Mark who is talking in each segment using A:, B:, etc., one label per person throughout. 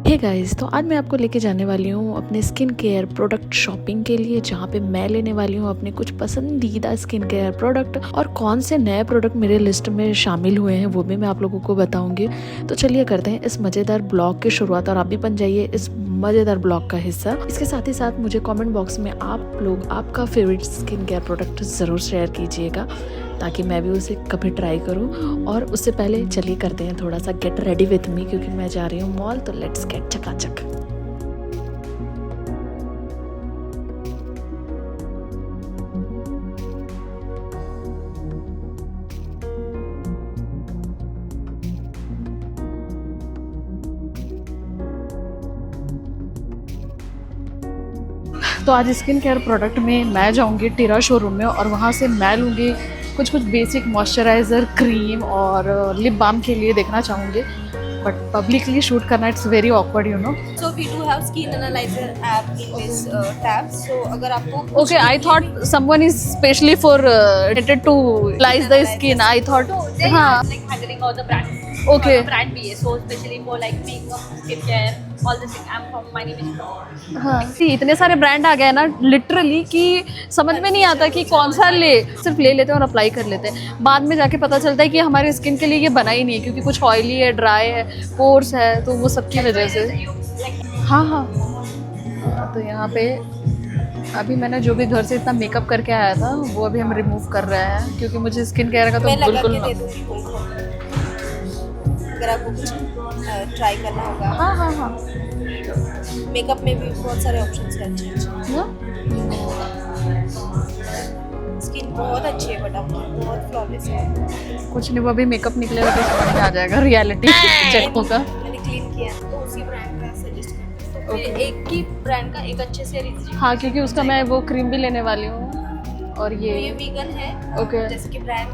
A: Hey guys, तो आज मैं आपको लेके जाने वाली हूँ अपने स्किन केयर प्रोडक्ट शॉपिंग के लिए, जहाँ पे मैं लेने वाली हूँ अपने कुछ पसंदीदा स्किन केयर प्रोडक्ट और कौन से नए प्रोडक्ट मेरे लिस्ट में शामिल हुए हैं वो भी मैं आप लोगों को बताऊंगी। तो चलिए करते हैं इस मज़ेदार ब्लॉग की शुरुआत और आप भी बन जाइए इस मज़ेदार ब्लॉग का हिस्सा। इसके साथ ही साथ मुझे कॉमेंट बॉक्स में आप लोग आपका फेवरेट स्किन केयर प्रोडक्ट ज़रूर शेयर कीजिएगा ताकि मैं भी उसे कभी ट्राई करूं। और उससे पहले चलिए करते हैं थोड़ा सा गेट रेडी विथ मी, क्योंकि मैं जा रही हूँ मॉल। तो लेट्स गेट चकाचक। तो आज स्किन केयर प्रोडक्ट में मैं जाऊंगी टीरा शोरूम में और वहाँ से मैं लूँगी कुछ बेसिक मॉइस्चराइज़र, क्रीम और लिप बाम के लिए देखना चाहूँगी। बट पब्लिकली शूट करना it's very awkward, you know.
B: So we do have skin analyzer app in this tab. So अगर आपको
A: Okay, I thought someone is specially for related to analyze the skin. I thought,
B: they
A: हाँ,
B: have like handling all the brands.
A: Okay.
B: All the brand भी है. So especially for like makeup, skincare, all the thing. I'm from my name is Pro.
A: हाँ, इतने सारे brand आ गए ना literally कि समझ में नहीं आता कि कौन सा ले। सिर्फ ले लेते हैं और अप्लाई कर लेते हैं, बाद में जाके पता चलता है कि हमारे स्किन के लिए ये बना ही नहीं है, क्योंकि कुछ ऑयली है, ड्राई है, पोर्स है, तो वो सब की वजह से। हाँ हाँ, तो यहाँ पे अभी मैंने जो भी घर से इतना मेकअप करके आया था वो अभी हम रिमूव कर रहे हैं, क्योंकि मुझे स्किन केयर का तो
B: मैं लगा
A: बिल्कुल
B: के
A: ना।
B: दे दूँगी तुमको अगर आपको कुछ ट्राई करना होगा।
A: हाँ हाँ हाँ,
B: मेकअप में भी बहुत सारे ऑप्शंस हैं अच्छे।
A: ना?
B: स्किन बहुत अच्छी है बट आपकी बहुत फ्लॉलेस है।
A: कुछ नहीं, वो अभी मेकअप निकलेगा तो समझ में आ जाएगा रियलिटी चेक होगा।
B: मैंने क्लीन किया तो उसी ब्रांड का सजेस्ट करती हूँ। तो फिर एक ही ब्रांड का एक अच्छे से रिव्यू।
A: हाँ, क्योंकि उसका मैं वो क्रीम भी लेने वाली हूँ और
B: तो ये वीगन है।
A: ओके।
B: जैसे कि ब्रांड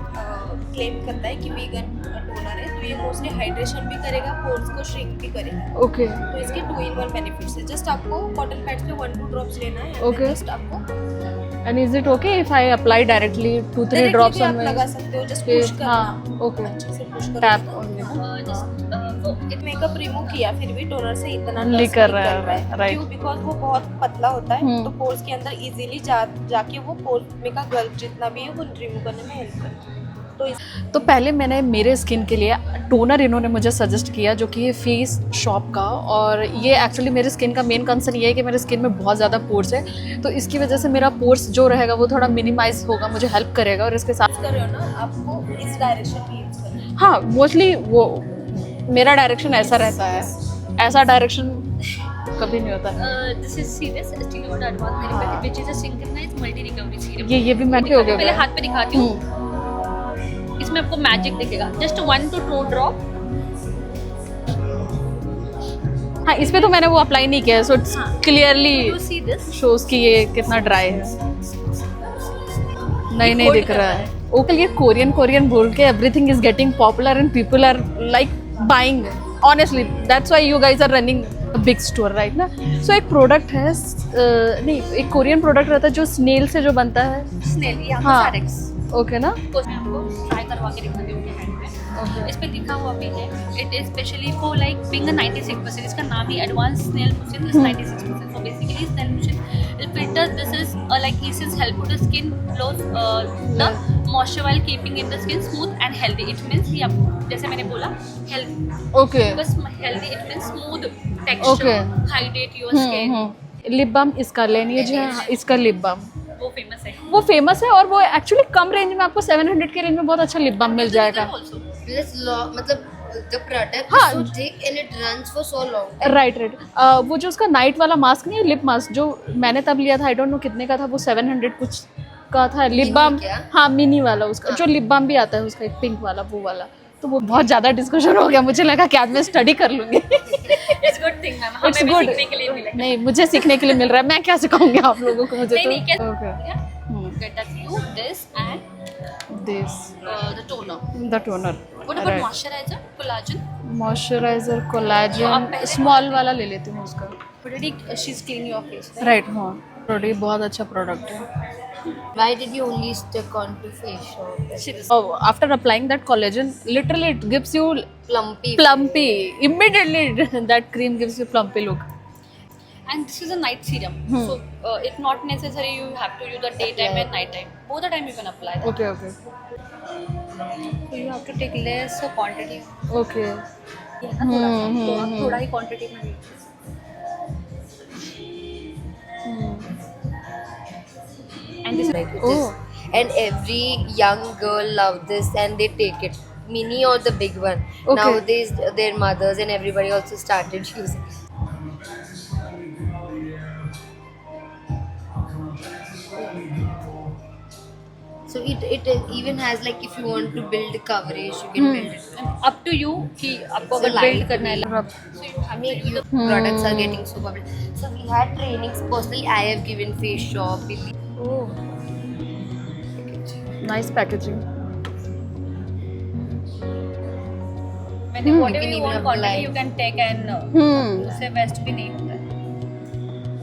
B: क्लेम करता है कि वीगन टोनर है, तो ये मोस्टली हाइड्रेशन भी करेगा, पोर्स को श्रिंक भी करेगा।
A: ओके
B: तो इसके 2-in-1 बेनिफिट्स है। जस्ट आपको कॉटन पैड्स पे 1-2 ड्रॉप्स लेना है।
A: Okay.
B: जस्ट आपको
A: and is it okay if I apply directly 2-3
B: Directly
A: drops
B: भी
A: ऑन
B: आप
A: माय
B: लगा सकते हो। जस्ट पुश करना।
A: हाँ ओके,
B: अच्छे से पुश करो।
A: Tap only.
B: Just makeup remove किया फिर भी टोनर से इतना
A: Only
B: dust
A: कर
B: नहीं
A: रहा है,
B: है।
A: right.
B: क्यों? बिकॉज वो बहुत पतला होता है, तो पोर्स के अंदर इजीली जाके वो पोर्स में का गल्फ जितना भी है वो रिमूव करने में हेल्प करता है।
A: तो पहले मैंने मेरे स्किन के लिए टोनर इन्होंने मुझे सजेस्ट किया, जो कि फेस शॉप का। और ये एक्चुअली मेरे स्किन का मेन कंसर्न ये है कि मेरे स्किन में बहुत ज़्यादा पोर्स है, तो इसकी वजह से मेरा पोर्स जो रहेगा वो थोड़ा मिनिमाइज होगा, मुझे हेल्प करेगा। और इसके साथ
B: कर रहे हो ना, आपको इस डायरेक्शन में यूज करना है।
A: हाँ, मोस्टली वो मेरा डायरेक्शन ऐसा रहता है, ऐसा डायरेक्शन कभी नहीं होता।
B: This is serious stereo advance
A: हाँ।
B: Which is a synchronized multi recovery serum.
A: ये भी मैंने हो गया।
B: पहले हाथ पे दिखाती हूँ। इसमें आपको मैजिक दिखेगा। Just 1 to 2 drop.
A: हाँ, इस पे तो मैंने वो अप्लाई नहीं किया है, so it's clearly
B: you see this.
A: Shows कि ये कितना ड्राई है। नहीं दिख रहा है। ओके, ये कोरियन बोल के everything is getting popular and people are like buying. Honestly that's why you guys are running a big store right ना। सो एक प्रोडक्ट है, नहीं, एक कोरियन प्रोडक्ट रहता है जो स्नेल से जो बनता है।
B: स्नेल या
A: हाँ।
B: सारेक्स।
A: ओके ना।
B: तो मैं आपको ट्राई करवा के दिखाती हूँ अपने हैंड पे। इस पे लिखा हुआ भी है, it is specially for like being 96%। इसका नाम ही advance snail lotion is 96%। So basically snail lotion it filters this is like essence help to the skin flows the moisture while keeping in the skin smooth and healthy. It means ये आपको जैसे मैंने बोला healthy.
A: Okay
B: बस healthy it means smooth texture, hydrate your skin.
A: Lip balm इसका लेनी है जी। हाँ, इसका लिप बाम
B: वो फेमस है।
A: वो फेमस है और वो एक्चुअली कम रेंज में आपको 700 के रेंज में बहुत अच्छा लिप बाम मिल जाएगा।
C: मतलब the product
A: हाँ.
C: is so thick and it runs for so long.
A: Right वो जो उसका नाइट वाला मास्क नहीं है, लिप मास्क जो मैंने तब लिया था, आई डोंट नो कितने का था वो, 700 कुछ का था लिप बाम।
C: क्या?
A: हाँ, मिनी वाला उसका जो लिप बाम भी आता है उसका, एक पिंक वाला वो वाला। तो वो बहुत ज़्यादा डिस्कशन हो गया, मुझे लगा कि आज मैं स्टडी कर लूँगी।
B: इट्स गुड थिंग मैम, हमें भी
A: गुड।
B: सीखने के लिए मिला।
A: नहीं, मुझे सीखने के लिए मिल रहा है, मैं क्या सिखाऊंगी आप लोगों को। मुझे
B: नहीं,
A: तो
B: क्या
A: okay
B: get that you this and
A: this
B: the toner.
A: The toner.
B: What about moisturizer, collagen?
A: Moisturiser, collagen, small वाला ले लेती हूँ उसका।
B: Already she's clean your face.
A: Right हाँ, प्रोडक्ट बहुत अच्छा प्रोडक्ट है।
C: Why did you only stick on to face shop?
A: Oh, after applying that collagen, literally it gives you
C: Plumpy.
A: Immediately that cream gives you plumpy look.
B: And this is a night serum, so it's not necessary you have to use the daytime and night time. Both the time you can apply that.
A: Okay.
B: So you have to take less quantity.
A: Okay.
B: थोड़ा ही quantity में लीजिए. And this is
C: Like it is. And every young girl love this and they take it. Mini or the big one.
A: Okay.
C: Nowadays their mothers and everybody also started using. So it even has like if you want to build coverage, you can build it.
B: up to you कि आपको
C: So
B: अगर
C: light
B: build करना है.
C: So you have to use products are getting so popular. So we had trainings. Personally, I have given face shop.
A: Oh, nice packaging.
B: मैंने
C: You
B: whatever
C: can
B: you
C: even
B: want
C: apply.
B: quantity you can take and उससे waste भी नहीं होता है.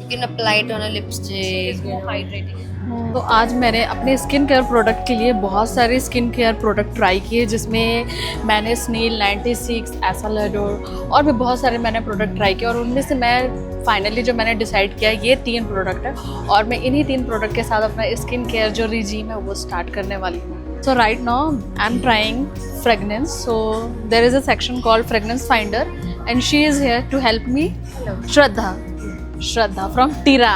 C: You can apply it on a lipstick.
B: It's more hydrating.
A: तो आज मैंने अपने स्किन केयर प्रोडक्ट के लिए बहुत सारे स्किन केयर प्रोडक्ट ट्राई किए, जिसमें मैंने स्नील 96, एसालेडोर और भी बहुत सारे मैंने प्रोडक्ट ट्राई किए, और उनमें से मैं फाइनली जो मैंने डिसाइड किया ये 3 प्रोडक्ट है, और मैं इन्हीं 3 प्रोडक्ट के साथ अपना स्किन केयर जो रिजीम है वो स्टार्ट करने वाली हूँ. So right now I am trying fragrance. So there is a section called fragrance finder and she is here to help me. Shraddha from Tira.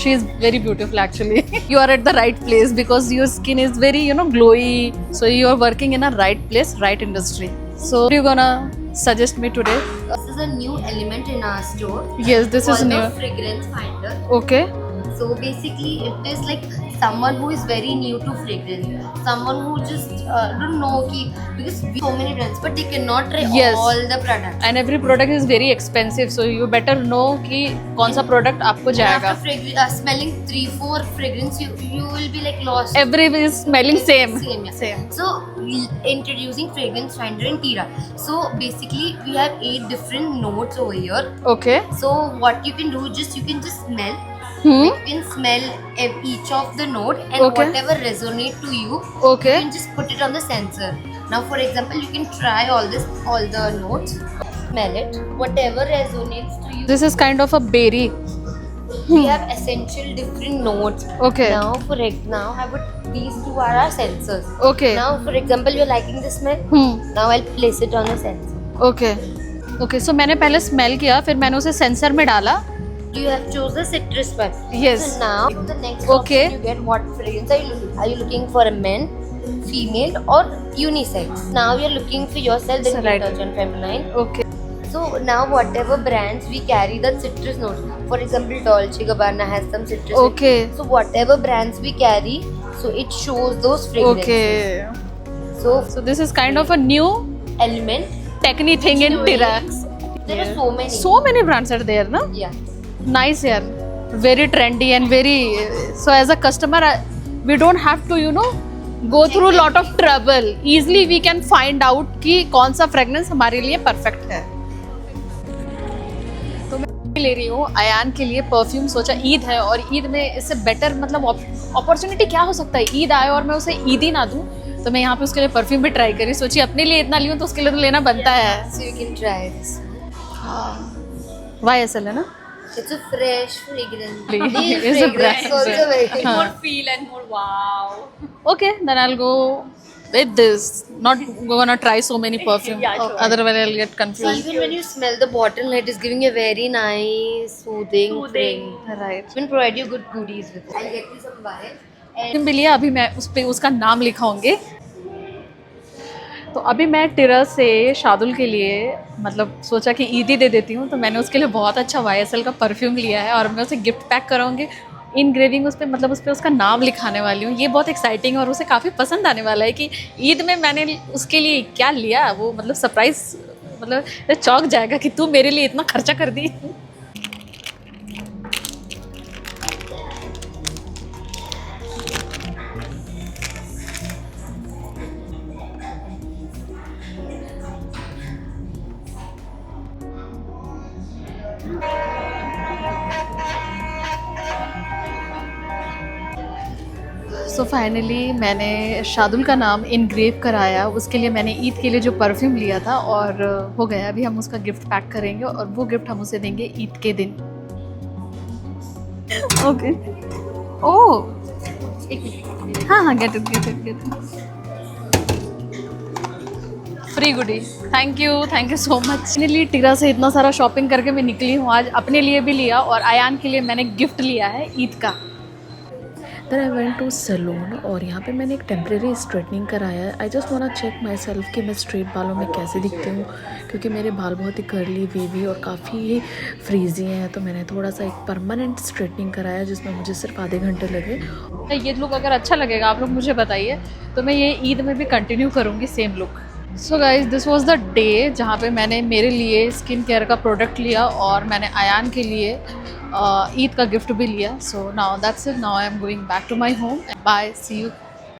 A: She is very beautiful actually. You are at the right place because your skin is very, glowy. So you are working in a right place, right industry. So what are you gonna suggest me today?
C: This is a new element in our store.
A: Yes, this is
C: called
A: new.
C: the fragrance finder.
A: Okay.
C: So basically, it is like someone who is very new to fragrance, someone who just don't know because we so many brands, but they cannot try
A: Yes.
C: all the products.
A: And every product is very expensive, so you better know कि कौन सा product आपको जाएगा.
C: After smelling 3-4 fragrance, you will be like lost.
A: Every is smelling same.
C: Yeah. So introducing fragrance finder in Tira. So basically, we have 8 different notes over here.
A: Okay.
C: So what you can do, you can just smell.
A: Hmm.
C: You can smell each of the note and
A: Okay.
C: whatever resonate to you,
A: Okay.
C: you can just put it on the sensor. Now, for example, you can try all the notes, smell it, whatever resonates to you.
A: This is kind of a berry.
C: We have essential different notes.
A: Okay.
C: Now I would these two are our sensors.
A: Okay.
C: Now, for example, you're liking the smell. Now I'll place it on the sensor.
A: Okay. Okay. So मैंने पहले smell किया, फिर मैंने उसे sensor में डाला.
C: You have chosen the citrus one.
A: Yes.
C: So now the next
A: Okay.
C: option you get what fragrance are you looking? Are you looking for a men, female, or unisex? Now you're looking for yourself, then
A: Right.
C: detergent feminine.
A: Okay.
C: So now whatever brands we carry that citrus notes. For example, Dolce Gabbana has some citrus.
A: Okay.
C: So whatever brands we carry, so it shows those fragrances.
A: Okay.
C: So
A: So this is kind of a new
C: element.
A: technique thing in Tirax.
C: There are so many.
A: So many brands are there, no?
C: Yeah.
A: Nice yaar. Very trendy and very. So as a customer, we don't have to, go through a lot of trouble. Easily we can find out कि कौन सा fragrance हमारे लिए perfect है. तो मैं ले रही हूँ अयान के लिए परफ्यूम. सोचा ईद है और ईद में इससे बेटर मतलब अपॉर्चुनिटी क्या हो सकता है. ईद आए और मैं उसे ईद ही ना दूँ, तो मैं यहाँ पे उसके लिए परफ्यूम भी ट्राई करी. सोची अपने लिए इतना लियूँ तो उसके लिए तो लेना बनता है.
C: So you can try this.
A: YSL है ना.
C: It's a fresh fragrance.
A: It's
C: These
A: a
C: fragrance
A: brand.
C: also very.
B: More feel and more wow.
A: Okay, then I'll go with this. Not gonna try so many perfume.
B: Yeah, sure.
A: Otherwise I'll get
C: So
A: confused.
C: even when you smell the bottle, it is giving a very nice, soothing.
A: Right.
C: Even provide you good goodies with it. I'll get you some vials. And
A: भी लिया. अभी मैं उस पे उसका नाम लिखाऊंगी. तो अभी मैं टिरा से शादुल के लिए मतलब सोचा कि ईदी दे देती हूँ, तो मैंने उसके लिए बहुत अच्छा YSL का परफ्यूम लिया है और मैं उसे गिफ्ट पैक कराऊंगी. इनग्रेविंग उस पर मतलब उस पर उसका नाम लिखाने वाली हूँ. ये बहुत एक्साइटिंग और उसे काफ़ी पसंद आने वाला है कि ईद में मैंने उसके लिए क्या लिया. वो मतलब सरप्राइज मतलब चौंक जाएगा कि तू मेरे लिए इतना खर्चा कर दी.
D: सो फाइनली मैंने शादुल का नाम इनग्रेव कराया, उसके लिए मैंने ईद के लिए जो परफ्यूम लिया था और हो गया। अभी हम उसका गिफ्ट पैक करेंगे और वो गिफ्ट हम उसे देंगे ईद के दिन। ओके ओह हाँ get it free goodie. Thank you so much. अपने लिए टीरा से इतना सारा शॉपिंग करके मैं निकली हूँ आज, अपने लिए भी लिया और आयान के लिए मैंने गिफ्ट लिया है ईद का।
A: Then I went to salon और यहाँ पे मैंने एक टेम्प्रेरी स्ट्रेटनिंग कराया है। I just want to check myself कि मैं स्ट्रेट बालों में कैसे दिखती हूँ, क्योंकि मेरे बाल बहुत ही कर्ली वीवी और काफ़ी फ्रीजी हैं। तो मैंने थोड़ा सा एक परमानेंट स्ट्रेटनिंग कराया जिसमें मुझे सिर्फ आधे घंटे लगे।
D: ये लुक अगर अच्छा लगेगा आप लोग मुझे बताइए, तो मैं ये ईद में भी कंटिन्यू करूँगी same look. So guys this was the day जहाँ पे मैंने मेरे लिए स्किन केयर का प्रोडक्ट लिया और मैंने आयान के लिए ईद का गिफ्ट भी लिया। So now that's it, now I am going back to my home. Bye, see you.